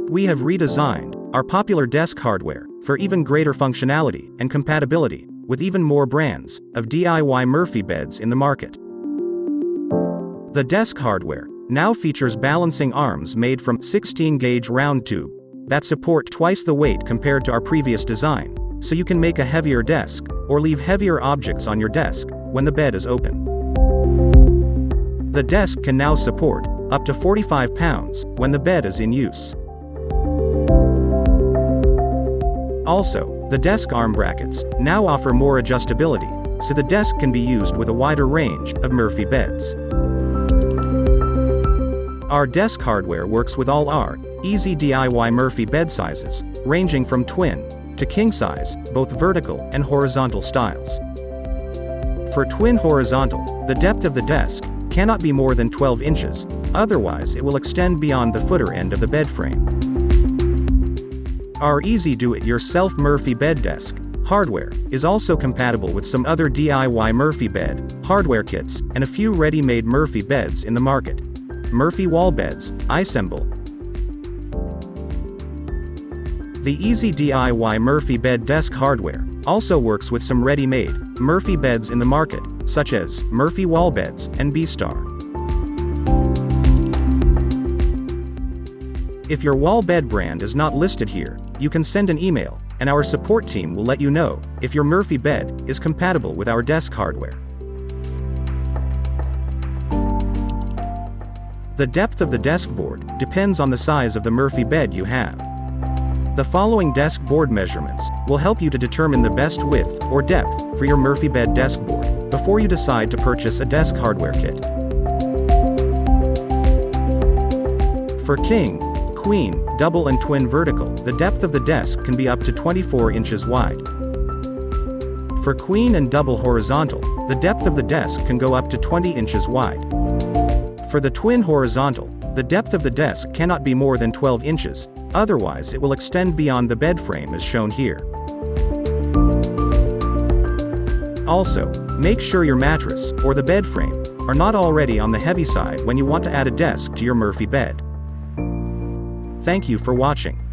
We have redesigned our popular desk hardware for even greater functionality and compatibility with even more brands of DIY Murphy beds in the market. The desk hardware now features balancing arms made from 16-gauge round tube that support twice the weight compared to our previous design, so you can make a heavier desk or leave heavier objects on your desk when the bed is open. The desk can now support up to 45 pounds when the bed is in use. Also, the desk arm brackets now offer more adjustability, so the desk can be used with a wider range of Murphy beds. Our desk hardware works with all our easy DIY Murphy bed sizes, ranging from twin to king size, both vertical and horizontal styles. For twin horizontal, the depth of the desk cannot be more than 12 inches, otherwise it will extend beyond the footer end of the bed frame. Our easy do-it-yourself Murphy bed desk hardware is also compatible with some other DIY Murphy bed hardware kits and a few ready-made Murphy beds in the market. Murphy wall beds, iSemble. The easy DIY Murphy bed desk hardware also works with some ready-made Murphy beds in the market, such as Murphy wall beds and B-Star. If your wall bed brand is not listed here, you can send an email, and our support team will let you know if your Murphy bed is compatible with our desk hardware. The depth of the desk board depends on the size of the Murphy bed you have. The following desk board measurements will help you to determine the best width or depth for your Murphy bed desk board before you decide to purchase a desk hardware kit. For king, queen, double and twin vertical, the depth of the desk can be up to 24 inches wide. For queen and double horizontal, the depth of the desk can go up to 20 inches wide. For the twin horizontal, the depth of the desk cannot be more than 12 inches, otherwise it will extend beyond the bed frame as shown here. Also, make sure your mattress or the bed frame are not already on the heavy side when you want to add a desk to your Murphy bed. Thank you for watching.